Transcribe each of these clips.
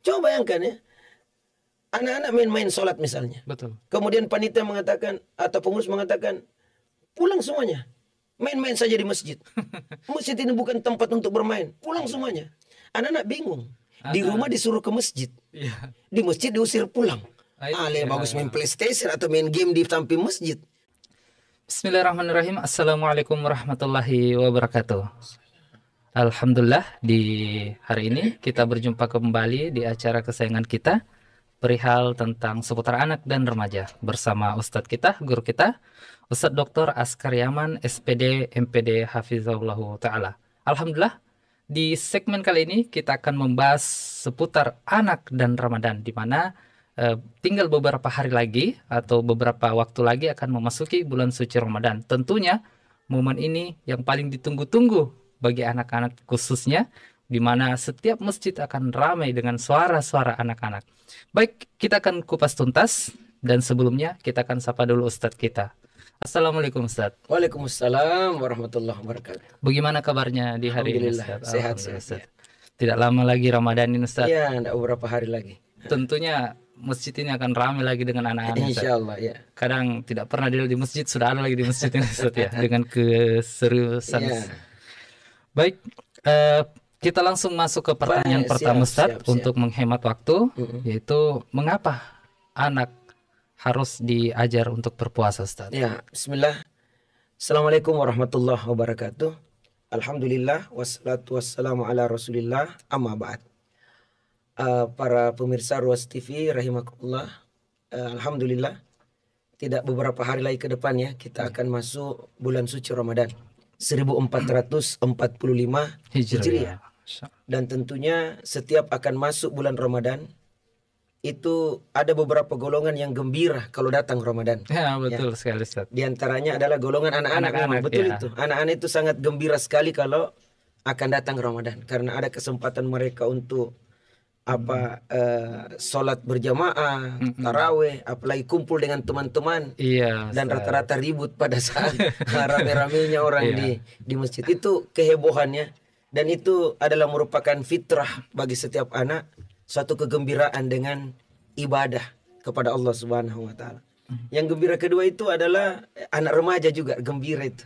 Coba bayangkan ya, anak-anak main-main sholat misalnya. Betul. Kemudian panitia mengatakan atau pengurus mengatakan pulang semuanya, main-main saja di masjid. Masjid ini bukan tempat untuk bermain, pulang semuanya. Anak-anak bingung. Di rumah disuruh ke masjid, Iya. di masjid diusir pulang. Iya. Bagus main PlayStation atau main game di samping masjid. Bismillahirrahmanirrahim. Assalamualaikum warahmatullahi wabarakatuh. Alhamdulillah, di hari ini kita berjumpa kembali di acara kesayangan kita, perihal tentang seputar anak dan remaja, bersama Ustadz kita, guru kita, Ustadz Dr. Askar Yaman, SPD, MPD, Hafizahullahu Ta'ala. Alhamdulillah, di segmen kali ini kita akan membahas seputar anak dan Ramadan, di mana tinggal beberapa hari lagi atau beberapa waktu lagi akan memasuki bulan suci Ramadan. Tentunya momen ini yang paling ditunggu-tunggu bagi anak-anak khususnya, di mana setiap masjid akan ramai dengan suara-suara anak-anak. Baik, kita akan kupas tuntas, dan sebelumnya kita akan sapa dulu Ustadz kita. Assalamualaikum Ustadz. Waalaikumsalam warahmatullahi wabarakatuh. Bagaimana kabarnya di hari ini Ustadz? Sehat. Ustadz. Tidak lama lagi Ramadan ini Ustadz. Iya, tidak beberapa hari lagi. Tentunya masjid ini akan ramai lagi dengan anak-anak. Insya Allah ya. Kadang tidak pernah di masjid, sudah ada lagi di masjid ini Ustadz ya, dengan keseriusan. Baik, kita langsung masuk ke pertanyaan pertama Ustadz, untuk menghemat waktu, yaitu mengapa anak harus diajar untuk berpuasa Ustadz? Ya, bismillah. Assalamualaikum warahmatullahi wabarakatuh. Alhamdulillah, wassalatu wassalamu ala rasulillah, amma ba'd. Para pemirsa Ruas TV rahimakumullah, alhamdulillah, tidak beberapa hari lagi ke depan ya, kita akan masuk bulan suci Ramadan 1445 Hijriah. Dan tentunya setiap akan masuk bulan Ramadan itu ada beberapa golongan yang gembira kalau datang Ramadan. Ya, betul sekali Ustaz. Di antaranya adalah golongan anak-anak. Betul ya. Itu. Anak-anak itu sangat gembira sekali kalau akan datang Ramadan, karena ada kesempatan mereka untuk sholat berjamaah, taraweh, apalagi kumpul dengan teman-teman. Iya. Dan rata-rata ribut pada saat rame-ramenya orang di masjid. Itu kehebohannya, dan itu adalah merupakan fitrah bagi setiap anak, suatu kegembiraan dengan ibadah kepada Allah Subhanahu wa taala. Yang gembira kedua itu adalah anak remaja juga gembira itu.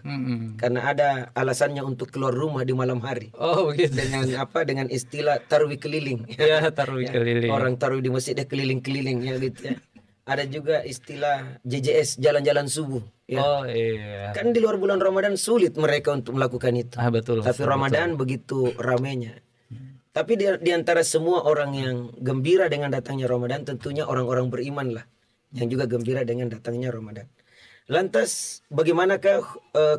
Karena ada alasannya untuk keluar rumah di malam hari. Oh begitu. Dengan istilah tarwih keliling. Ya, tarwih keliling. Orang tarwih di masjid dia keliling-keliling ya gitu ya. Ada juga istilah JJS, jalan-jalan subuh ya. Oh iya. Kan di luar bulan Ramadan sulit mereka untuk melakukan itu. Betul. Tapi Ramadan begitu ramainya. Tapi di antara semua orang yang gembira dengan datangnya Ramadan, tentunya orang-orang beriman lah yang juga gembira dengan datangnya Ramadan. Lantas bagaimanakah,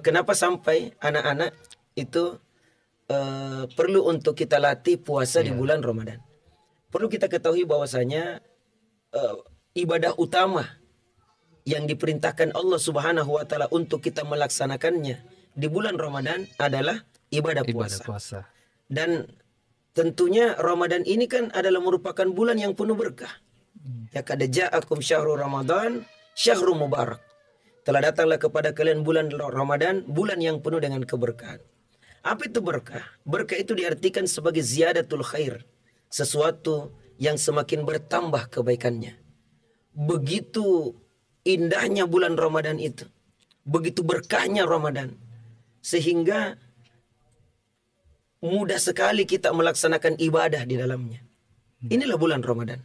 kenapa sampai anak-anak itu perlu untuk kita latih puasa di bulan Ramadan? Perlu kita ketahui bahwasanya ibadah utama yang diperintahkan Allah Subhanahu wa taala untuk kita melaksanakannya di bulan Ramadan adalah ibadah puasa. Dan tentunya Ramadan ini kan adalah merupakan bulan yang penuh berkah. Ya, qad ja'akum syahrul Ramadan syahrul mubarak. Telah datanglah kepada kalian bulan Ramadan, bulan yang penuh dengan keberkahan. Apa itu berkah? Berkah itu diartikan sebagai ziyadatul khair, sesuatu yang semakin bertambah kebaikannya. Begitu indahnya bulan Ramadan itu, begitu berkahnya Ramadan, sehingga mudah sekali kita melaksanakan ibadah di dalamnya. Inilah bulan Ramadan.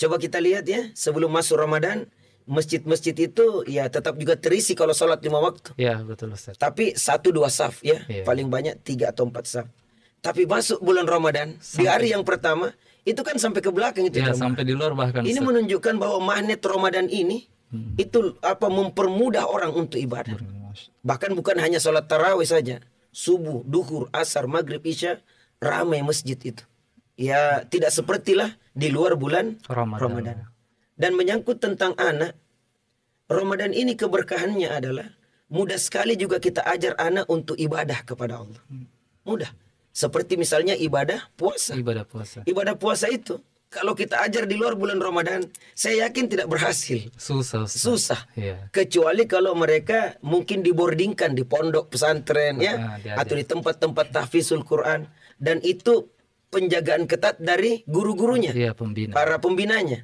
Coba kita lihat ya, sebelum masuk Ramadan, masjid-masjid itu ya tetap juga terisi kalau sholat 5 waktu. Ya, betul Ustaz. Tapi 1-2 saf ya, paling banyak 3 atau 4 saf. Tapi masuk bulan Ramadan, di hari yang pertama, itu kan sampai ke belakang itu. Ya, sampai di luar bahkan. Ini menunjukkan bahwa magnet Ramadan ini, itu mempermudah orang untuk ibadah. Bahkan bukan hanya sholat tarawih saja. Subuh, duhur, asar, maghrib, isya, ramai masjid itu. Ya, tidak sepertilah di luar bulan Ramadan. Dan menyangkut tentang anak, Ramadan ini keberkahannya adalah mudah sekali juga kita ajar anak untuk ibadah kepada Allah. Mudah. Seperti misalnya ibadah puasa. Ibadah puasa itu kalau kita ajar di luar bulan Ramadan, saya yakin tidak berhasil. Susah. Kecuali kalau mereka mungkin diboardingkan di pondok pesantren ya, atau di tempat-tempat tahfizul Quran, dan itu penjagaan ketat dari guru-gurunya, Iya, pembina. para pembinanya.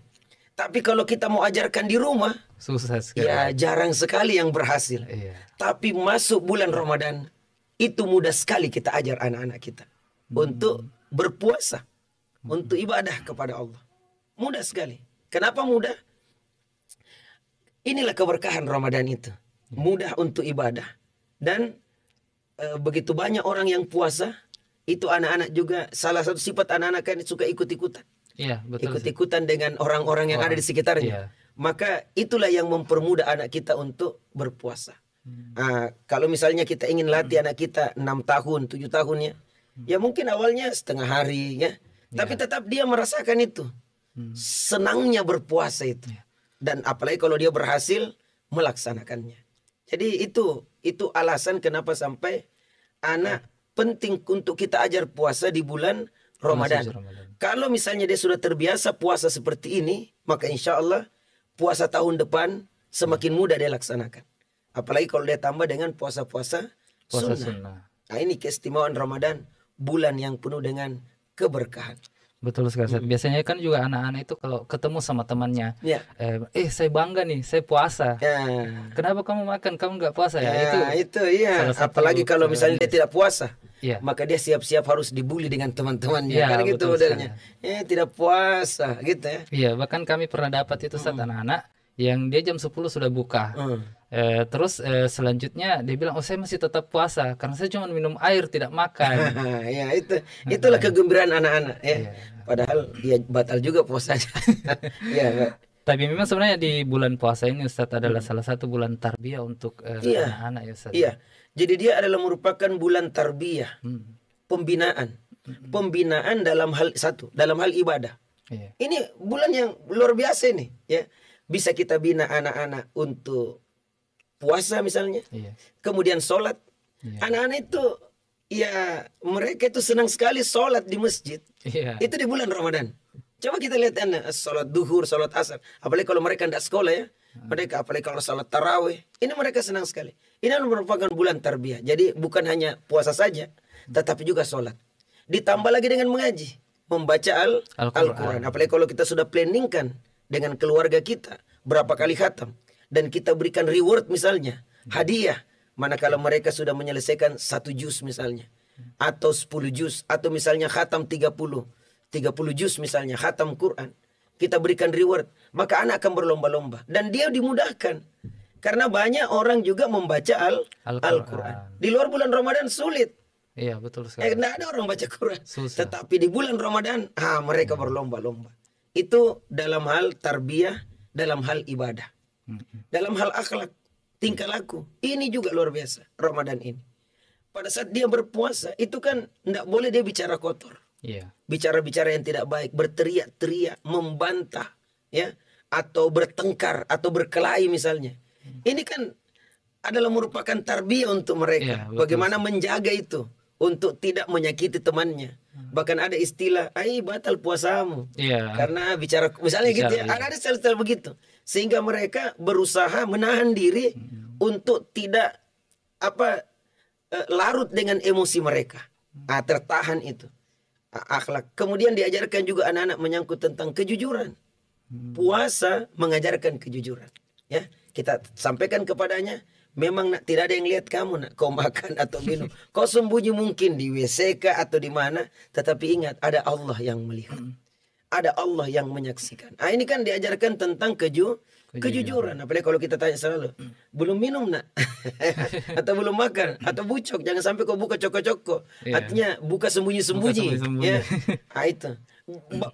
Tapi kalau kita mau ajarkan di rumah, Susah sekali. ya jarang sekali yang berhasil. Iya. Tapi masuk bulan Ramadan, itu mudah sekali kita ajar anak-anak kita untuk berpuasa, untuk ibadah kepada Allah. Mudah sekali. Kenapa mudah? Inilah keberkahan Ramadan itu. Mudah untuk ibadah. Dan begitu banyak orang yang puasa, itu anak-anak juga, salah satu sifat anak-anak kan suka ikut-ikutan. Iya, betul. Ikut-ikutan dengan orang-orang yang ada di sekitarnya. Iya. Maka itulah yang mempermudah anak kita untuk berpuasa. Kalau misalnya kita ingin latih anak kita 6 tahun, 7 tahun ya, ya mungkin awalnya setengah hari ya, tapi tetap dia merasakan itu. Senangnya berpuasa itu. Dan apalagi kalau dia berhasil melaksanakannya. Jadi itu alasan kenapa sampai anak penting untuk kita ajar puasa di bulan Ramadan. Kalau misalnya dia sudah terbiasa puasa seperti ini, maka insya Allah puasa tahun depan semakin mudah dia laksanakan. Apalagi kalau dia tambah dengan puasa-puasa sunnah. Nah, ini keistimewaan Ramadan, bulan yang penuh dengan keberkahan. Betul sekali, Ustaz. Biasanya kan juga anak-anak itu kalau ketemu sama temannya, Ya. Saya bangga nih, saya puasa. Ya. Kenapa kamu makan, kamu nggak puasa ya? Itu iya. salah satu Apalagi kalau misalnya dia tidak puasa, Iya. maka dia siap-siap harus dibully dengan teman-temannya. Iya, Kan gitu betul modelnya. Tidak puasa, gitu ya. Iya, bahkan kami pernah dapat itu saat anak-anak yang dia jam 10 sudah buka. Terus selanjutnya dia bilang, saya masih tetap puasa karena saya cuma minum air, tidak makan. Ya itulah kegembiraan anak-anak ya. Iya. Padahal dia batal juga puasanya. Ya, Pak. Tapi memang sebenarnya di bulan puasa ini Ustaz adalah salah satu bulan tarbiyah untuk Iya. anak-anak ya Ustaz. Iya. Jadi dia adalah merupakan bulan tarbiyah, pembinaan. Pembinaan dalam hal ibadah. Iya. Ini bulan yang luar biasa nih, ya. Bisa kita bina anak-anak untuk puasa misalnya. Iya. Kemudian sholat. Iya. Anak-anak itu ya mereka itu senang sekali sholat di masjid. Iya. Itu di bulan Ramadan. Coba kita lihat anak sholat duhur, sholat asar. Apalagi kalau mereka tidak sekolah ya. Mereka apalagi kalau sholat tarawih. Ini mereka senang sekali. Ini merupakan bulan tarbiyah. Jadi bukan hanya puasa saja, tetapi juga sholat. Ditambah lagi dengan mengaji, membaca Al-Quran. Apalagi kalau kita sudah planningkan dengan keluarga kita berapa kali khatam. Dan kita berikan reward misalnya, hadiah. Manakala mereka sudah menyelesaikan 1 juz misalnya. Atau 10 juz. Atau misalnya khatam 30 juz misalnya, khatam Quran. Kita berikan reward. Maka anak akan berlomba-lomba. Dan dia dimudahkan. Karena banyak orang juga membaca Al-Quran. Di luar bulan Ramadan sulit. Iya, betul sekali. Tidak ada orang baca Quran. Susah. Tetapi di bulan Ramadan, mereka berlomba-lomba. Itu dalam hal tarbiyah, dalam hal ibadah. Dalam hal akhlak, tingkah laku. Ini juga luar biasa, Ramadan ini. Pada saat dia berpuasa, itu kan tidak boleh dia bicara kotor. Iya. Bicara-bicara yang tidak baik, berteriak-teriak, membantah, ya, atau bertengkar, atau berkelahi misalnya. Ini kan adalah merupakan tarbiyah untuk mereka. Iya, betul. Bagaimana menjaga itu untuk tidak menyakiti temannya. Bahkan ada istilah, batal puasamu. Iya. Karena bicara misalnya gitu ya. Ada style-style begitu. Sehingga mereka berusaha menahan diri untuk tidak larut dengan emosi mereka. Tertahan itu. Akhlak. Kemudian diajarkan juga anak-anak menyangkut tentang kejujuran. Puasa mengajarkan kejujuran. Ya, kita sampaikan kepadanya, memang tidak ada yang lihat kamu kau makan atau minum. Kau sembunyi mungkin di WC atau di mana, tetapi ingat ada Allah yang melihat. Ada Allah yang menyaksikan. Ini kan diajarkan tentang kejujuran. Apalagi kalau kita tanya selalu, belum minum nak? Atau belum makan? Atau bucok? Jangan sampai kau buka coko-coko. Artinya buka sembunyi-sembunyi. Ya. Itu.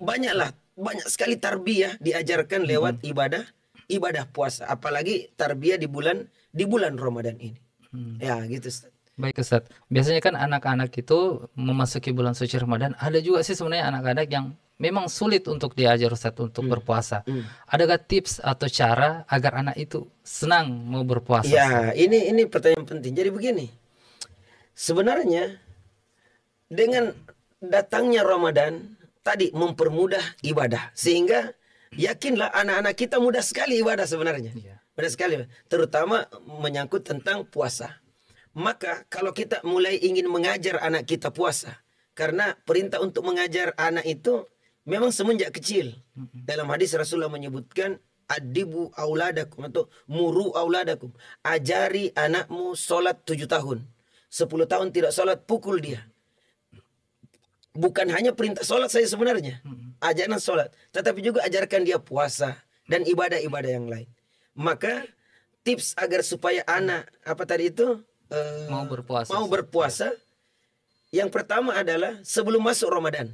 Banyak sekali tarbiyah diajarkan lewat ibadah puasa. Apalagi tarbiyah di bulan Ramadan ini. Ya gitu Ustaz. Baik Ustaz. Biasanya kan anak-anak itu memasuki bulan suci Ramadan, ada juga sih sebenarnya anak-anak yang memang sulit untuk diajar Ustaz untuk berpuasa. Adakah tips atau cara agar anak itu senang mau berpuasa? Ya, ini pertanyaan penting. Jadi begini. Sebenarnya dengan datangnya Ramadan tadi mempermudah ibadah, sehingga yakinlah anak-anak kita mudah sekali ibadah sebenarnya. Mudah sekali, terutama menyangkut tentang puasa. Maka kalau kita mulai ingin mengajar anak kita puasa, Karena perintah untuk mengajar anak itu memang semenjak kecil. Dalam hadis Rasulullah menyebutkan adibu auladakum atau muru auladakum. Ajari anakmu sholat 7 tahun. 10 tahun tidak sholat, pukul dia. Bukan hanya perintah sholat saya sebenarnya. Ajaran sholat. Tetapi juga ajarkan dia puasa dan ibadah-ibadah yang lain. Maka tips agar supaya anak mau berpuasa. Yang pertama adalah sebelum masuk Ramadan.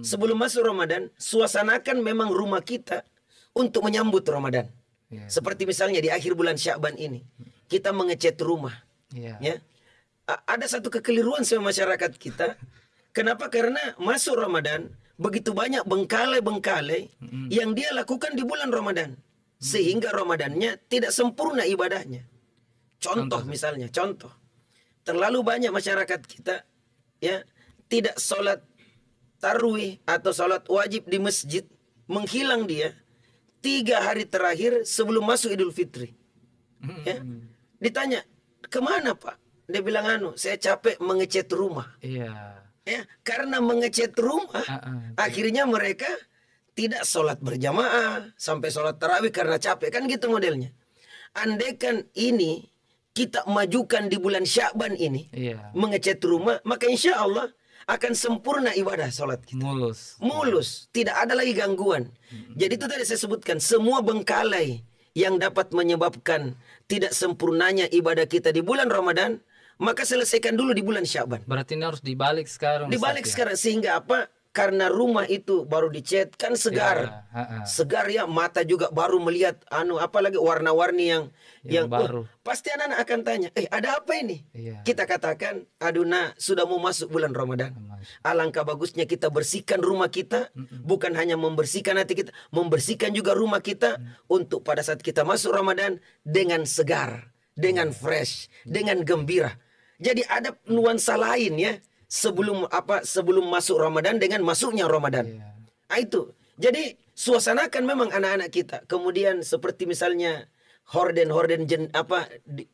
Sebelum masuk Ramadan, suasanakan memang rumah kita untuk menyambut Ramadan. Seperti misalnya di akhir bulan Sya'ban ini, kita mengecat rumah. Ya. Ada satu kekeliruan sama masyarakat kita. Kenapa? Karena masuk Ramadan, begitu banyak bengkalai-bengkalai yang dia lakukan di bulan Ramadan. Sehingga Ramadannya tidak sempurna ibadahnya. Contoh misalnya, terlalu banyak masyarakat kita ya tidak sholat tarawih atau sholat wajib di masjid, menghilang dia 3 hari terakhir sebelum masuk Idul Fitri. Ya. Ditanya, kemana Pak? Dia bilang saya capek mengecat rumah. Ya, karena mengecat rumah, akhirnya mereka tidak sholat berjamaah sampai sholat tarawih karena capek, kan gitu modelnya. Andaikan ini kita majukan di bulan Sya'ban ini, mengecat rumah, maka insya Allah akan sempurna ibadah sholat kita. Mulus, tidak ada lagi gangguan. Jadi itu tadi saya sebutkan, semua bengkalai yang dapat menyebabkan tidak sempurnanya ibadah kita di bulan Ramadan, maka selesaikan dulu di bulan Sya'ban. Berarti ini harus dibalik sekarang. Dibalik sekarang, sehingga apa? Karena rumah itu baru dicat kan segar. Segar ya, mata juga baru melihat apalagi warna-warni yang baru. Pasti anak-anak akan tanya, ada apa ini? Kita katakan, aduna sudah mau masuk bulan Ramadan. Alangkah bagusnya kita bersihkan rumah kita, bukan hanya membersihkan hati kita, membersihkan juga rumah kita untuk pada saat kita masuk Ramadan dengan segar, dengan fresh, dengan gembira. Jadi ada nuansa lain ya. Sebelum masuk Ramadan dengan masuknya Ramadan. Itu. Jadi suasanakan memang anak-anak kita. Kemudian seperti misalnya horden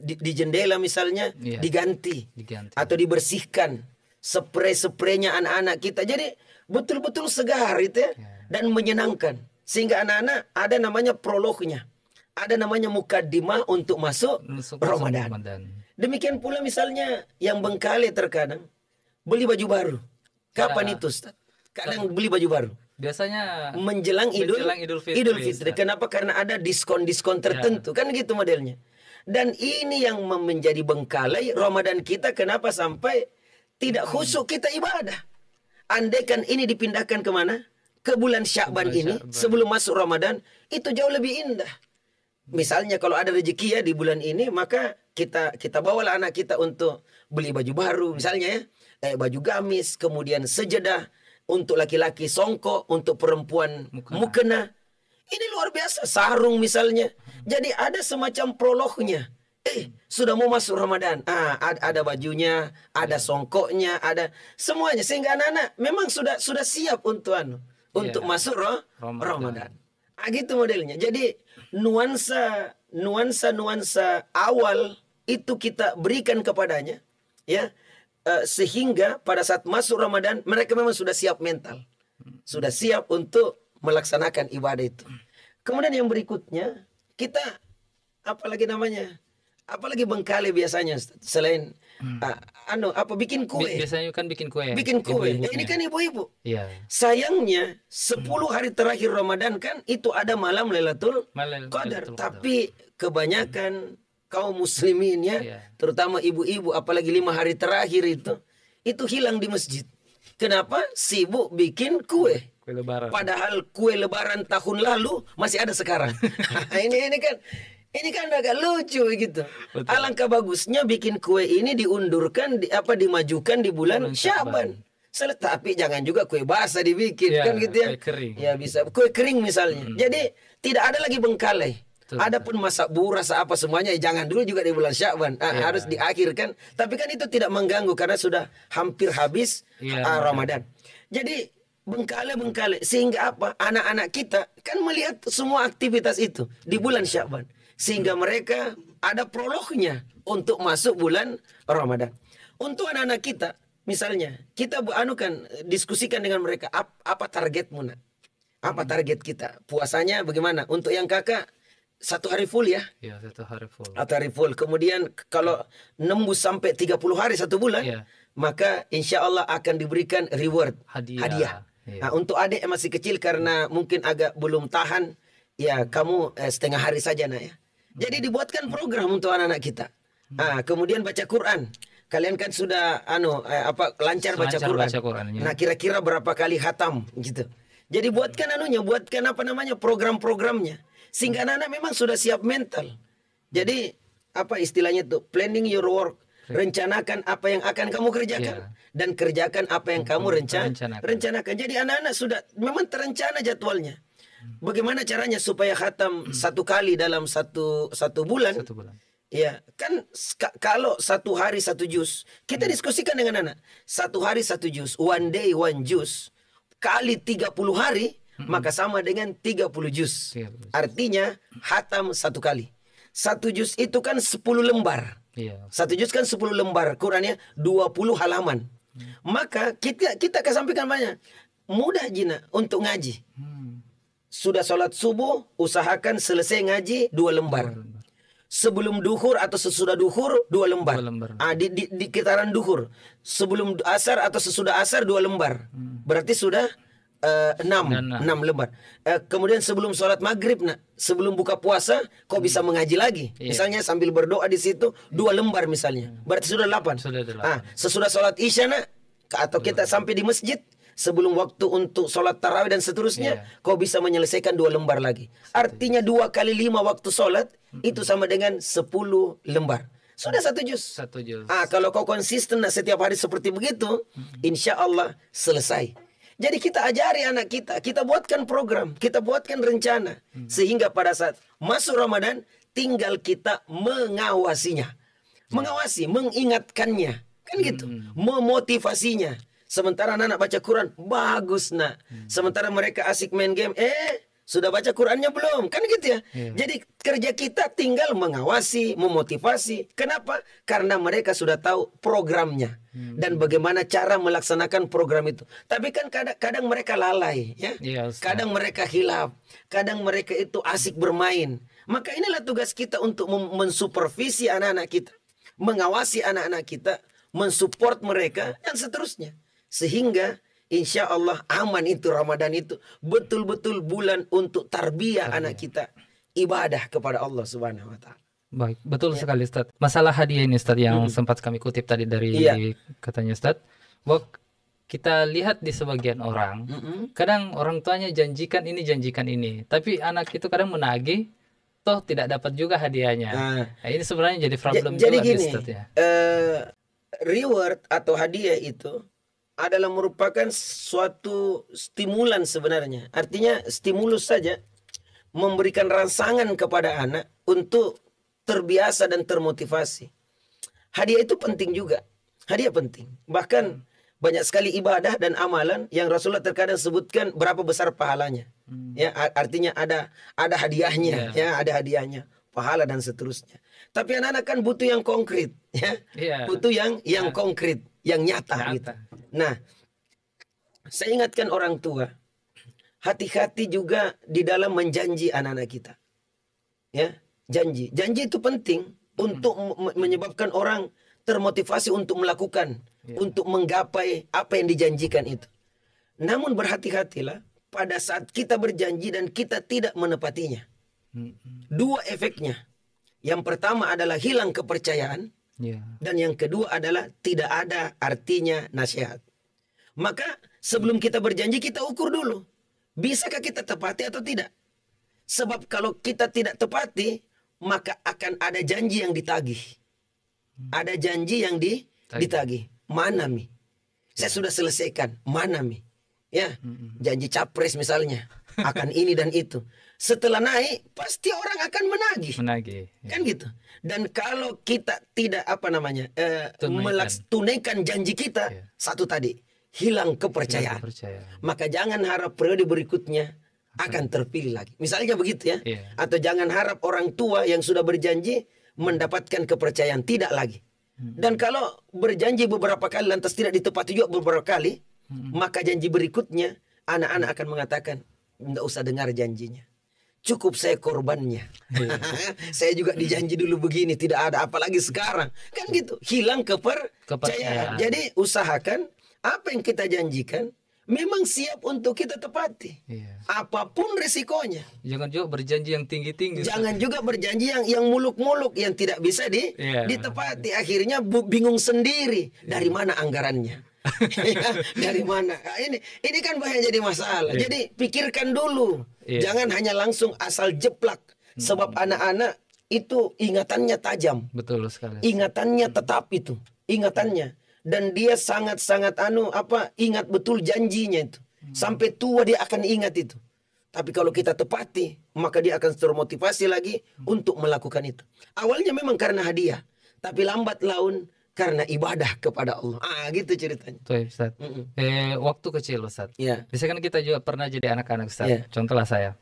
di jendela misalnya diganti atau dibersihkan. Spray-spraynya anak-anak kita. Jadi betul-betul segar itu ya. Dan menyenangkan. Sehingga anak-anak ada namanya prolognya. Ada namanya mukaddimah untuk masuk Ramadan. Demikian pula misalnya yang bengkalai terkadang beli baju baru. Kapan itu Ustaz? Kadang beli baju baru. Biasanya menjelang Idul Fitri. Kenapa? Karena ada diskon-diskon tertentu. Kan gitu modelnya. Dan ini yang menjadi bengkalai Ramadan kita. Kenapa sampai tidak khusyuk kita ibadah? Andaikan ini dipindahkan kemana? Ke bulan Sya'ban ini. Sebelum masuk Ramadan. Itu jauh lebih indah. Misalnya kalau ada rezeki ya di bulan ini, maka kita bawalah anak kita untuk beli baju baru misalnya ya, baju gamis, kemudian sejadah untuk laki-laki songkok, untuk perempuan mukena. Ini luar biasa, sarung misalnya. Jadi ada semacam prolognya. Sudah mau masuk Ramadan. Ada bajunya, ada songkoknya, ada semuanya, sehingga anak-anak memang sudah siap untuk masuk Ramadan. Gitu modelnya. Jadi nuansa awal itu kita berikan kepadanya, ya, sehingga pada saat masuk Ramadan mereka memang sudah siap mental, sudah siap untuk melaksanakan ibadah itu. Kemudian yang berikutnya kita apalagi bengkalai biasanya selain bikin kue. Biasanya kan bikin kue. Ini kan ibu-ibu. Sayangnya 10 hari terakhir Ramadan kan itu ada malam Lailatul Qadar. Tapi kebanyakan kaum muslimin ya, terutama ibu-ibu, apalagi 5 hari terakhir itu hilang di masjid. Kenapa? Sibuk bikin kue. Lebaran. Padahal kue Lebaran tahun lalu masih ada sekarang. Ini kan agak lucu gitu. Betul. Alangkah bagusnya bikin kue ini diundurkan, dimajukan di bulan Sya'ban. Tapi jangan juga kue basah dibikin, kan gitu ya. Kue kering. Ya bisa kue kering misalnya. Jadi tidak ada lagi bengkalai. Adapun masak buras apa semuanya jangan dulu juga di bulan Sya'ban. Harus diakhirkan. Tapi kan itu tidak mengganggu karena sudah hampir habis Ramadan. Jadi bengkalai sehingga anak-anak kita kan melihat semua aktivitas itu di bulan Sya'ban. Sehingga mereka ada prolognya untuk masuk bulan Ramadan. Untuk anak-anak kita, Misalnya kita diskusikan dengan mereka apa targetmu nak? Apa target kita? Puasanya bagaimana? Untuk yang kakak 1 hari full ya? Iya, 1 hari full. 1 hari full. Kemudian kalau nembus sampai 30 hari 1 bulan, Iya. maka insya Allah akan diberikan reward, hadiah. Iya. Nah, untuk adik yang masih kecil karena mungkin agak belum tahan, ya kamu setengah hari saja nak ya. Jadi dibuatkan program untuk anak-anak kita. Kemudian baca Quran. Kalian kan sudah lancar baca Quran. Qurannya. Nah, kira-kira berapa kali khatam gitu. Jadi buatkan program-programnya sehingga anak-anak memang sudah siap mental. Jadi istilahnya itu planning your work. Rencanakan apa yang akan kamu kerjakan dan kerjakan apa yang kamu rencanakan. Jadi anak-anak sudah memang terencana jadwalnya. Bagaimana caranya supaya khatam 1 kali dalam satu bulan? 1 bulan. Ya, kan kalau 1 hari 1 juz, kita diskusikan dengan anak. 1 hari 1 juz, 1 day 1 juz, kali 30 hari, maka sama dengan 30 juz. Artinya, khatam 1 kali. 1 juz itu kan 10 lembar. Iya. 1 juz kan 10 lembar, Qurannya 20 halaman. Maka kita akan sampaikan banyak. Mudah Jina untuk ngaji. Sudah sholat subuh, usahakan selesai ngaji 2 lembar. Sebelum duhur atau sesudah duhur 2 lembar. 2 lembar. Di kitaran duhur. Sebelum asar atau sesudah asar 2 lembar. Berarti sudah 6 lembar. Kemudian sebelum sholat maghrib sebelum buka puasa kau bisa mengaji lagi. Misalnya sambil berdoa di situ 2 lembar misalnya. Berarti sudah 8. Sesudah sholat isya atau kita sampai di masjid sebelum waktu untuk sholat tarawih dan seterusnya, kau bisa menyelesaikan 2 lembar lagi. Artinya 2 kali 5 waktu sholat itu sama dengan 10 lembar. Sudah 1 juz. 1 juz. Kalau kau konsisten setiap hari seperti begitu, insya Allah selesai. Jadi kita ajari anak kita buatkan program, kita buatkan rencana, sehingga pada saat masuk Ramadan tinggal kita mengawasinya, mengingatkannya, kan gitu, memotivasinya. Sementara anak baca Quran, bagus Sementara mereka asik main game, sudah baca Qurannya belum? Kan gitu ya. Jadi kerja kita tinggal mengawasi, memotivasi. Kenapa? Karena mereka sudah tahu programnya dan bagaimana cara melaksanakan program itu. Tapi kan kadang mereka lalai, ya. Kadang mereka hilaf, kadang mereka itu asik bermain. Maka inilah tugas kita untuk mensupervisi anak-anak kita, mengawasi anak-anak kita, mensupport mereka dan seterusnya. Sehingga insya Allah aman itu Ramadan itu betul-betul bulan untuk tarbiyah anak kita ibadah kepada Allah Subhanahu wa taala. Baik, betul sekali Ustaz. Masalah hadiah ini Ustaz yang sempat kami kutip tadi dari katanya Ustaz, bahwa kita lihat di sebagian orang, kadang orang tuanya janjikan ini, tapi anak itu kadang menagih, toh tidak dapat juga hadiahnya. Nah, ini sebenarnya jadi problem jadi juga gini, Ustaz ya. Reward atau hadiah itu adalah merupakan suatu stimulan sebenarnya. Artinya stimulus saja memberikan rangsangan kepada anak untuk terbiasa dan termotivasi. Hadiah itu penting juga. Hadiah penting. Bahkan banyak sekali ibadah dan amalan yang Rasulullah terkadang sebutkan berapa besar pahalanya. Ya, artinya ada hadiahnya, ya, ada hadiahnya, pahala dan seterusnya. Tapi anak-anak kan butuh yang konkret, ya. Butuh yang konkret, yang nyata. Gitu. Nah, saya ingatkan orang tua, hati-hati juga di dalam menjanji anak-anak kita. Ya, janji itu penting untuk menyebabkan orang termotivasi untuk melakukan, untuk menggapai apa yang dijanjikan itu. Namun berhati-hatilah pada saat kita berjanji dan kita tidak menepatinya. 2 efeknya. Yang pertama adalah hilang kepercayaan. Dan yang kedua adalah tidak ada artinya nasihat. Maka sebelum kita berjanji kita ukur dulu. Bisakah kita tepati atau tidak? Sebab kalau kita tidak tepati, maka akan ada janji yang ditagih. Ada janji yang ditagih. Mana mi? Saya sudah selesaikan. Mana mi? Ya, janji capres misalnya. Akan ini dan itu. Setelah naik, pasti orang akan menagih. Kan gitu. Dan kalau kita tidak tunaikan janji kita, satu tadi, hilang kepercayaan. Maka jangan harap periode berikutnya akan terpilih lagi. Misalnya begitu ya. Atau jangan harap orang tua yang sudah berjanji mendapatkan kepercayaan. Tidak lagi. Dan kalau berjanji beberapa kali lantas tidak ditepati juga beberapa kali, maka janji berikutnya anak-anak akan mengatakan, enggak usah dengar janjinya. Cukup saya korbannya. Saya juga dijanji dulu begini, tidak ada apalagi sekarang. Kan gitu, hilang kepercayaan. Jadi usahakan apa yang kita janjikan memang siap untuk kita tepati. Apapun resikonya. Jangan juga berjanji yang tinggi-tinggi. Jangan juga berjanji yang muluk-muluk yang tidak bisa ditepati. Akhirnya bingung sendiri dari mana anggarannya. Dari mana? Nah, ini kan bahaya jadi masalah. Jadi pikirkan dulu. Jangan hanya langsung asal jeplak. Sebab anak-anak itu ingatannya tajam. Betul sekali. Ingatannya tetap itu. Ingatannya. Dan dia sangat-sangat ingat betul janjinya itu. Sampai tua dia akan ingat itu. Tapi kalau kita tepati, maka dia akan termotivasi lagi untuk melakukan itu. Awalnya memang karena hadiah, tapi lambat laun karena ibadah kepada Allah. Gitu ceritanya. Tuh, Ustaz. Waktu kecil, Ustaz. Biasanya kan kita juga pernah jadi anak-anak, Ustaz. Contohlah saya.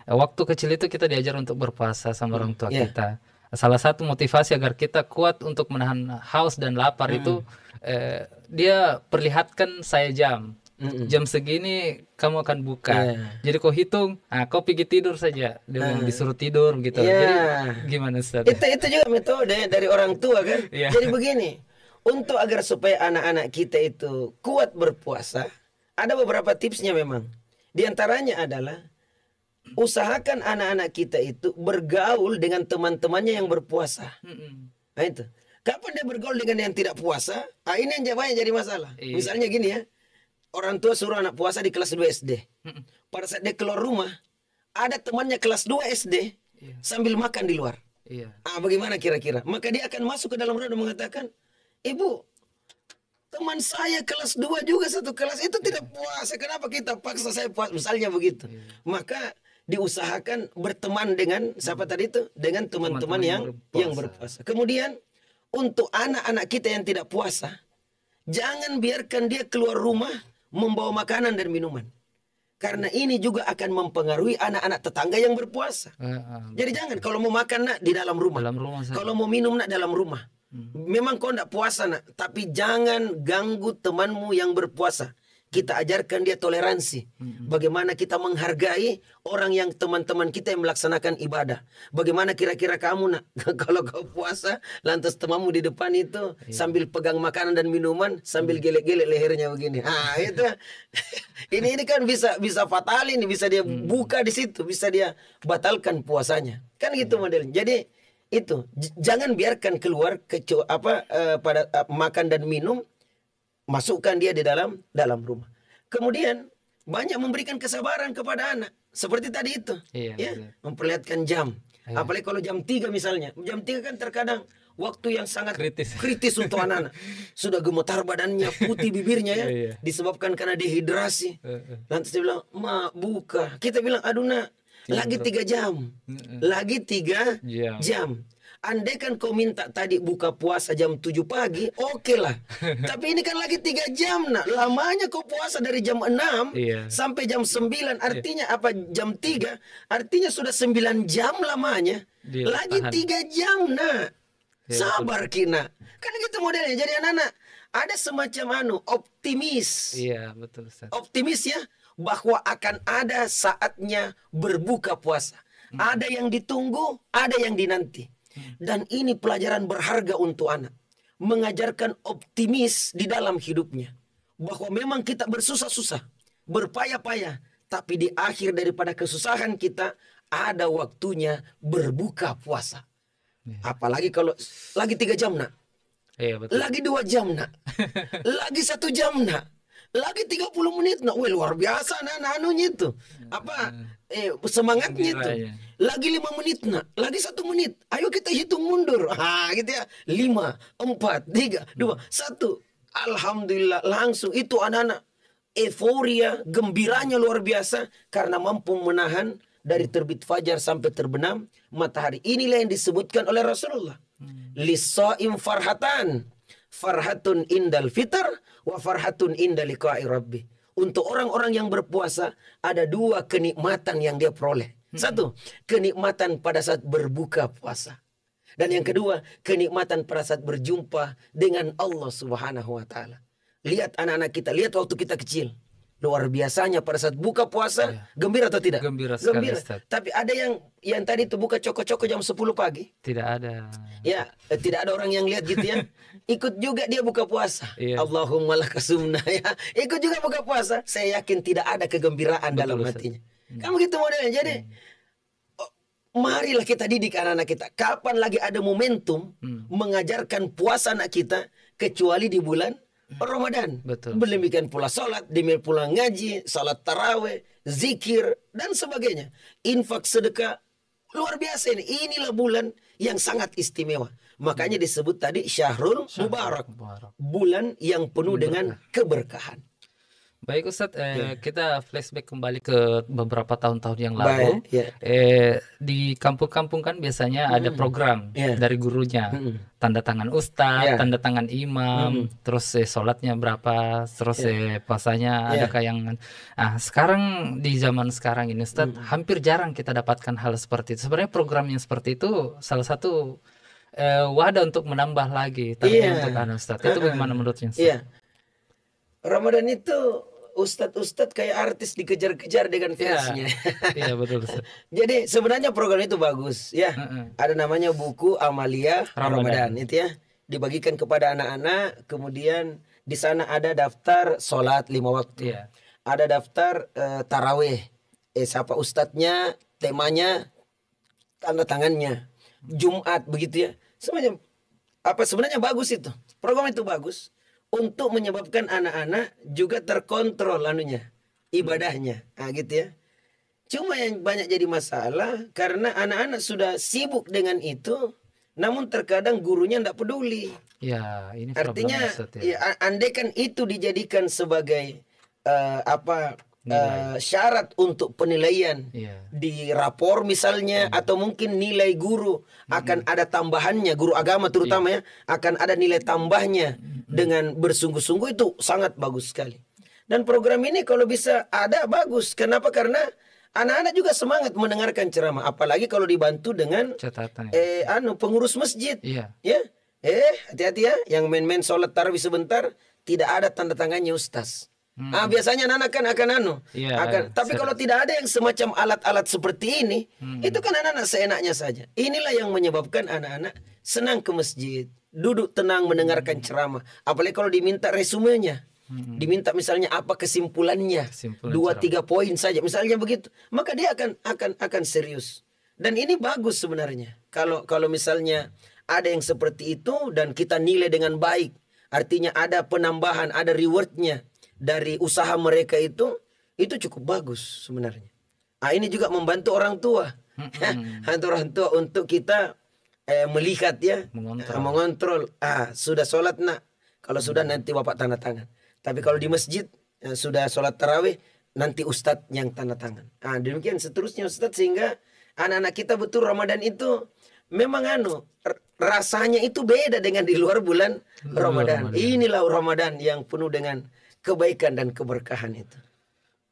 Waktu kecil itu kita diajar untuk berpuasa sama orang tua kita. Salah satu motivasi agar kita kuat untuk menahan haus dan lapar itu dia perlihatkan saya jam. Jam segini kamu akan buka. Jadi kau hitung, kau pergi tidur saja. Dia disuruh tidur gitu. Jadi gimana, Ustaz? Itu juga metode dari orang tua kan. Jadi begini, untuk agar supaya anak-anak kita itu kuat berpuasa, ada beberapa tipsnya memang. Di antaranya adalah usahakan anak-anak kita itu bergaul dengan teman-temannya yang berpuasa. Nah itu. Kapan dia bergaul dengan yang tidak puasa? Ini yang banyak jadi masalah. Misalnya gini ya. Orang tua suruh anak puasa di kelas 2 SD. Pada saat dia keluar rumah, ada temannya kelas 2 SD sambil makan di luar. Bagaimana kira-kira? Maka dia akan masuk ke dalam rumah dan mengatakan, Ibu, teman saya kelas 2 juga satu kelas itu tidak puasa. Kenapa kita paksa saya puasa? Misalnya begitu. Maka diusahakan berteman dengan siapa tadi itu? Dengan teman-teman yang berpuasa. Kemudian untuk anak-anak kita yang tidak puasa, jangan biarkan dia keluar rumah membawa makanan dan minuman. Karena ini juga akan mempengaruhi anak-anak tetangga yang berpuasa. Jadi jangan, kalau mau makan nak di dalam rumah. Kalau mau minum nak dalam rumah. Memang kau tidak puasa nak, tapi jangan ganggu temanmu yang berpuasa. Kita ajarkan dia toleransi. Bagaimana kita menghargai orang yang teman-teman kita yang melaksanakan ibadah. Bagaimana kira-kira kamu nak kalau kau puasa lantas temanmu di depan itu sambil pegang makanan dan minuman sambil gelek-gelek lehernya begini. Itu. ini kan bisa fatal ini, bisa dia buka di situ, bisa dia batalkan puasanya. Kan gitu modelnya. Jadi itu jangan biarkan keluar pada makan dan minum. Masukkan dia di dalam rumah. Kemudian banyak memberikan kesabaran kepada anak. Seperti tadi itu. Memperlihatkan jam. Apalagi kalau jam 3 misalnya. Jam 3 kan terkadang waktu yang sangat kritis untuk anak-anak. Sudah gemetar badannya, putih bibirnya disebabkan karena dehidrasi. Lantas dia bilang, Ma buka. Kita bilang, aduh nak, lagi 3 jam. Lagi 3 jam. Andai kan kau minta tadi buka puasa jam 7 pagi, oke lah. Tapi ini kan lagi 3 jam nak. Lamanya kau puasa dari jam 6 sampai jam 9. Artinya apa? Jam 3. Artinya sudah 9 jam lamanya. Lagi 3 jam nak. Sabar kina. Kan gitu modelnya. Jadi anak-anak ada semacam optimis. Iya, betul Ustaz. Optimis ya, bahwa akan ada saatnya berbuka puasa. Ada yang ditunggu, ada yang dinanti. Dan ini pelajaran berharga untuk anak. Mengajarkan optimis di dalam hidupnya. Bahwa memang kita bersusah-susah, berpayah-payah, tapi di akhir daripada kesusahan kita ada waktunya berbuka puasa. Apalagi kalau lagi 3 jam nak. Lagi 2 jam nak. Lagi 1 jam nak. Lagi 30 menit nak. Wah, luar biasa anak-anaknya itu. Semangatnya itu. Lagi 5 menit nak. Lagi 1 menit. Ayo kita hitung mundur. Gitu ya. 5, 4, 3, 2, 1. Alhamdulillah langsung itu anak-anak euforia, gembiranya luar biasa karena mampu menahan dari terbit fajar sampai terbenam matahari. Inilah yang disebutkan oleh Rasulullah. Lis-shaim farhatan. Farhatun indal fitr wa farhatun inda liqa'i rabbi. Untuk orang-orang yang berpuasa ada 2 kenikmatan yang dia peroleh. 1, kenikmatan pada saat berbuka puasa. Dan yang kedua, kenikmatan pada saat berjumpa dengan Allah Subhanahu wa taala. Lihat anak-anak kita, lihat waktu kita kecil. Luar biasanya pada saat buka puasa, gembira atau tidak? Gembira sekali, Gembira. Ustaz. Tapi ada yang tadi itu buka coko-coko jam 10 pagi. Tidak ada. Ya, tidak ada orang yang lihat gitu ya. Ikut juga dia buka puasa. Iya. Allahumma lakasumna ya. Ikut juga buka puasa. Saya yakin tidak ada kegembiraan Betul, dalam Ustaz. hatinya. Kan begitu modelnya. Jadi marilah kita didik anak-anak kita. Kapan lagi ada momentum mengajarkan puasa anak kita kecuali di bulan Ramadan. Betul. Demikian pula sholat, demikian pula ngaji, sholat taraweh, zikir dan sebagainya. Infak, sedekah, luar biasa ini. Inilah bulan yang sangat istimewa. Makanya disebut tadi Syahrul Mubarak. Bulan yang penuh dengan keberkahan. Baik Ustadz, kita flashback kembali ke beberapa tahun-tahun yang lalu. Baik, ya. Di kampung-kampung kan biasanya ada program Ya. dari gurunya, tanda tangan ustadz, Ya. tanda tangan imam, terus sholatnya berapa, terus puasanya Ya. adakah yang. Ah, sekarang di zaman sekarang ini Ustadz, hampir jarang kita dapatkan hal seperti itu. Sebenarnya program yang seperti itu salah satu wadah untuk menambah lagi Iya. untuk anak Ustadz. Itu bagaimana menurutnya Ustadz? Iya. Ramadan itu ustadz-ustadz kayak artis dikejar-kejar dengan fansnya. Iya betul Ustadz. Jadi sebenarnya program itu bagus ya. Ada namanya buku Amalia Ramadan itu ya. Dibagikan kepada anak-anak, kemudian di sana ada daftar sholat 5 waktu. Iya. Ada daftar taraweh. Siapa ustadznya, temanya, tanda tangannya. Jumat begitu ya. Sebenarnya bagus itu. Program itu bagus untuk menyebabkan anak-anak juga terkontrol ibadahnya. Nah, gitu ya. Cuma yang banyak jadi masalah karena anak-anak sudah sibuk dengan itu, namun terkadang gurunya tidak peduli. Ya, ini Artinya, problemnya, Ustadz, ya. andai kan itu dijadikan sebagai syarat untuk penilaian Iya. di rapor misalnya, atau mungkin nilai guru akan ada tambahannya, guru agama terutama ya, akan ada nilai tambahnya dengan bersungguh-sungguh, itu sangat bagus sekali. Dan program ini kalau bisa ada bagus. Kenapa? Karena anak-anak juga semangat mendengarkan ceramah, apalagi kalau dibantu dengan Catatan. pengurus masjid. Iya. Ya, hati-hati ya, yang main-main sholat tarawih sebentar tidak ada tanda tangannya ustaz. Biasanya anak-anak kan akan Iya, tapi kalau tidak ada yang semacam alat-alat seperti ini, itu kan anak-anak seenaknya saja. Inilah yang menyebabkan anak-anak senang ke masjid, duduk tenang mendengarkan ceramah. Apalagi kalau diminta resumenya, diminta misalnya apa kesimpulannya, Kesimpulan 2-3 poin saja, misalnya begitu, maka dia akan serius. Dan ini bagus sebenarnya. Kalau misalnya ada yang seperti itu dan kita nilai dengan baik, artinya ada penambahan, ada rewardnya dari usaha mereka itu cukup bagus sebenarnya. Ini juga membantu orang tua, orang tua untuk kita melihat ya, mengontrol. Sudah sholat nak, kalau sudah nanti bapak tanda tangan. Tapi kalau di masjid sudah sholat tarawih, nanti ustadz yang tanda tangan. Demikian seterusnya ustadz, sehingga anak-anak kita betul Ramadan itu memang rasanya itu beda dengan di luar bulan Ramadan. Inilah Ramadan yang penuh dengan kebaikan dan keberkahan itu.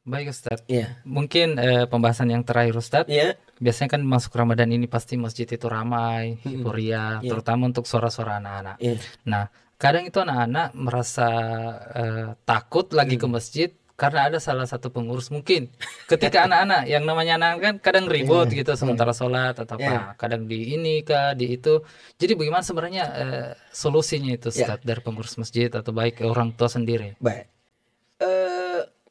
Baik Ustadz. Iya. Mungkin pembahasan yang terakhir Ustadz. Iya. Biasanya kan masuk Ramadan ini pasti masjid itu ramai, hiburia, terutama untuk suara-suara anak-anak. Iya. Nah, kadang itu anak-anak merasa takut lagi ke masjid karena ada salah satu pengurus mungkin. Ketika anak-anak yang namanya anak kan kadang ribut gitu sementara sholat atau apa, kadang di ini kah, di itu. Jadi bagaimana sebenarnya solusinya itu Ustadz dari pengurus masjid atau baik orang tua sendiri? Baik.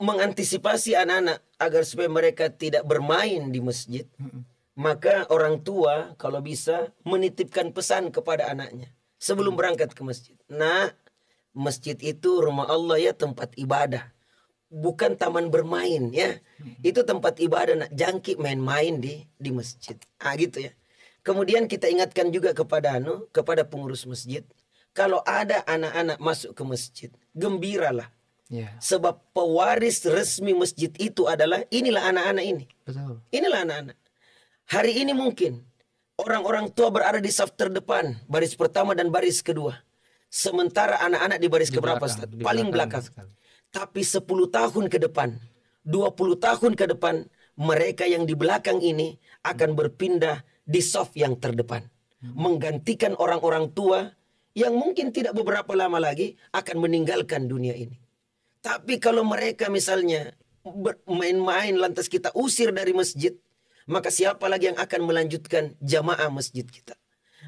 Mengantisipasi anak-anak agar supaya mereka tidak bermain di masjid, maka orang tua kalau bisa menitipkan pesan kepada anaknya sebelum berangkat ke masjid. Nah, masjid itu rumah Allah ya, tempat ibadah, bukan taman bermain ya. Itu tempat ibadah, nak jangkik main-main di masjid. Gitu ya. Kemudian kita ingatkan juga kepada pengurus masjid, kalau ada anak-anak masuk ke masjid, gembiralah. Sebab pewaris resmi masjid itu adalah inilah anak-anak ini. Betul. Inilah anak-anak. Hari ini mungkin orang-orang tua berada di saf terdepan, baris pertama dan baris kedua. Sementara anak-anak di baris keberapa, Ustaz? Paling belakang. Tapi 10 tahun ke depan, 20 tahun ke depan, mereka yang di belakang ini akan berpindah di saf yang terdepan. menggantikan orang-orang tua yang mungkin tidak beberapa lama lagi akan meninggalkan dunia ini. Tapi kalau mereka misalnya main-main lantas kita usir dari masjid, maka siapa lagi yang akan melanjutkan jamaah masjid kita?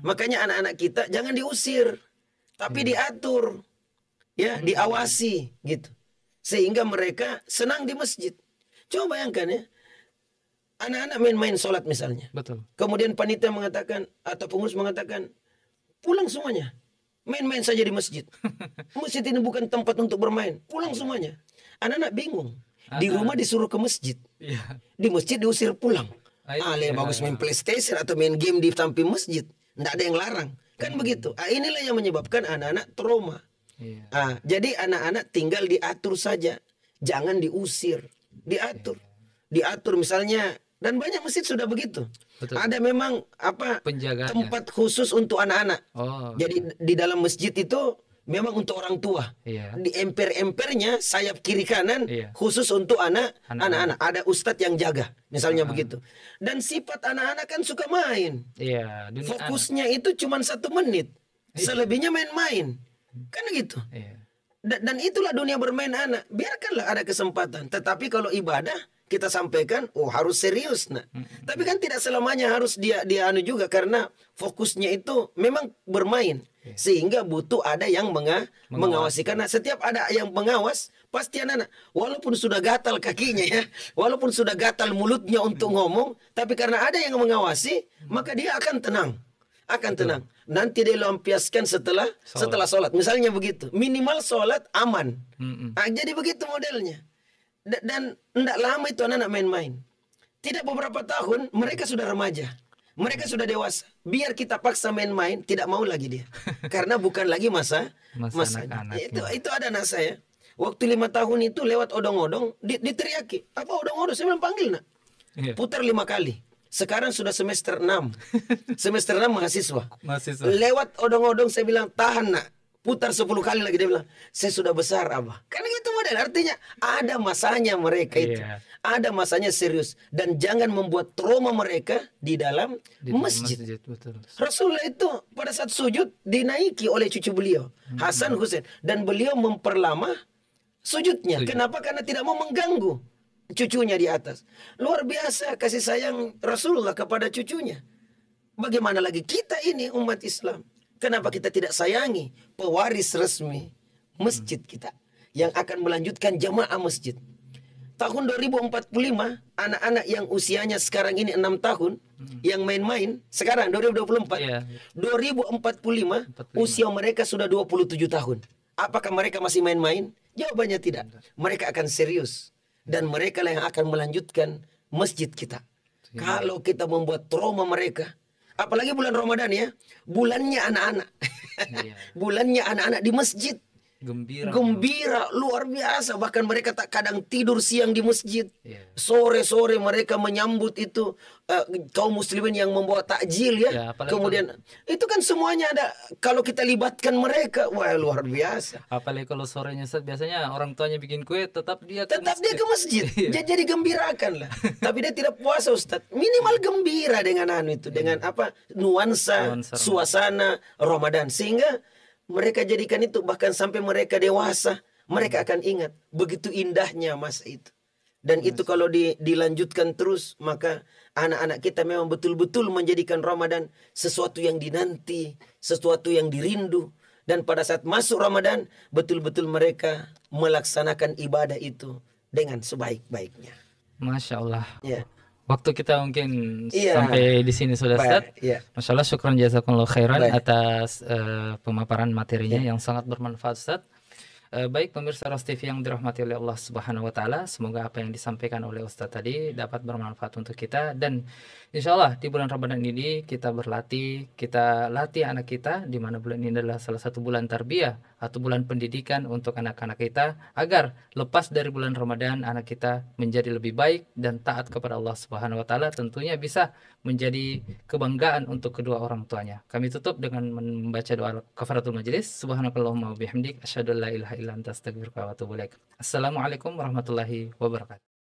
Makanya anak-anak kita jangan diusir, tapi diatur, ya, diawasi gitu. Sehingga mereka senang di masjid. Coba bayangkan ya, anak-anak main-main sholat misalnya. Betul. Kemudian panitia mengatakan atau pengurus mengatakan pulang semuanya, main-main saja di masjid. Masjid ini bukan tempat untuk bermain, pulang semuanya. Anak-anak bingung. Di rumah disuruh ke masjid, di masjid diusir pulang. Bagus main PlayStation atau main game di samping masjid, nggak ada yang larang, kan begitu. Inilah yang menyebabkan anak-anak trauma. Jadi anak-anak tinggal diatur saja, jangan diusir, diatur, diatur misalnya. Dan banyak masjid sudah begitu. Betul. Ada memang tempat khusus untuk anak-anak. Jadi di dalam masjid itu memang untuk orang tua. Di emper-empernya sayap kiri kanan khusus untuk anak-anak. Ada ustadz yang jaga, misalnya begitu. Dan sifat anak-anak kan suka main. Fokusnya itu cuma 1 menit, selebihnya main-main, kan gitu. Dan itulah dunia bermain anak. Biarkanlah ada kesempatan. Tetapi kalau ibadah kita sampaikan, harus serius, nah. Tapi kan tidak selamanya harus dia anu juga, karena fokusnya itu memang bermain. Sehingga butuh ada yang mengawasi. Karena setiap ada yang mengawas, pasti anak-anak, walaupun sudah gatal kakinya ya, walaupun sudah gatal mulutnya untuk ngomong, tapi karena ada yang mengawasi, maka dia akan tenang. Tenang. Nanti dia lampiaskan setelah sholat. Misalnya begitu. Minimal sholat aman. Jadi begitu modelnya. Dan tidak lama itu anak-anak main-main. Tidak beberapa tahun mereka sudah remaja, mereka sudah dewasa. Biar kita paksa main-main, tidak mau lagi dia, karena bukan lagi masa itu ada anak saya. Waktu 5 tahun itu lewat odong-odong, diteriaki, apa odong-odong? Saya bilang panggil nak, putar 5 kali. Sekarang sudah semester 6 semester 6 mahasiswa. Lewat odong-odong, saya bilang tahan nak, putar 10 kali lagi. Dia bilang, saya sudah besar abah. Kan gitu model. Artinya ada masanya mereka itu. Ada masanya serius. Dan jangan membuat trauma mereka di dalam masjid. Betul. Rasulullah itu pada saat sujud dinaiki oleh cucu beliau, Hasan Husain. Dan beliau memperlama sujudnya. Kenapa? Karena tidak mau mengganggu cucunya di atas. Luar biasa kasih sayang Rasulullah kepada cucunya. Bagaimana lagi kita ini umat Islam? Kenapa kita tidak sayangi pewaris resmi masjid kita yang akan melanjutkan jamaah masjid? Tahun 2045 anak-anak yang usianya sekarang ini 6 tahun yang main-main sekarang 2024, 2045 usia mereka sudah 27 tahun. Apakah mereka masih main-main? Jawabannya tidak. Mereka akan serius dan mereka lah yang akan melanjutkan masjid kita. Kalau kita membuat trauma mereka, apalagi bulan Ramadan ya, bulannya anak-anak, bulannya anak-anak di masjid, gembira luar biasa. Bahkan mereka tak kadang tidur siang di masjid, sore-sore mereka menyambut itu kaum muslimin yang membawa takjil ya. Kemudian itu kan semuanya ada. Kalau kita libatkan mereka, wah luar biasa. Apalagi kalau sorenya biasanya orang tuanya bikin kue, tetap dia ke masjid. Jadi gembirakan lah. Tapi dia tidak puasa Ustadz. Minimal gembira dengan itu, dengan nuansa suasana Ramadan, sehingga mereka jadikan itu, bahkan sampai mereka dewasa mereka akan ingat begitu indahnya masa itu. Dan itu kalau dilanjutkan terus, maka anak-anak kita memang betul-betul menjadikan Ramadan sesuatu yang dinanti, sesuatu yang dirindu. Dan pada saat masuk Ramadan, betul-betul mereka melaksanakan ibadah itu dengan sebaik-baiknya. Masya Allah. Waktu kita mungkin sampai di sini sudah Ustaz. Masya Allah, syukran jazakumullah khairan atas pemaparan materinya yang sangat bermanfaat Ustaz. Baik pemirsa Ras TV yang dirahmati oleh Allah Subhanahu wa taala, semoga apa yang disampaikan oleh Ustaz tadi dapat bermanfaat untuk kita, dan insya Allah di bulan Ramadan ini kita latih anak kita, di mana bulan ini adalah salah satu bulan tarbiyah atau bulan pendidikan untuk anak-anak kita, agar lepas dari bulan Ramadan anak kita menjadi lebih baik dan taat kepada Allah Subhanahu wa taala, tentunya bisa menjadi kebanggaan untuk kedua orang tuanya. Kami tutup dengan membaca doa kafaratul majelis. Subhanakallahumma wa bihamdik asyhadu an la ilaha illa anta astaghfiruka wa atubu ilaik. Assalamualaikum warahmatullahi wabarakatuh.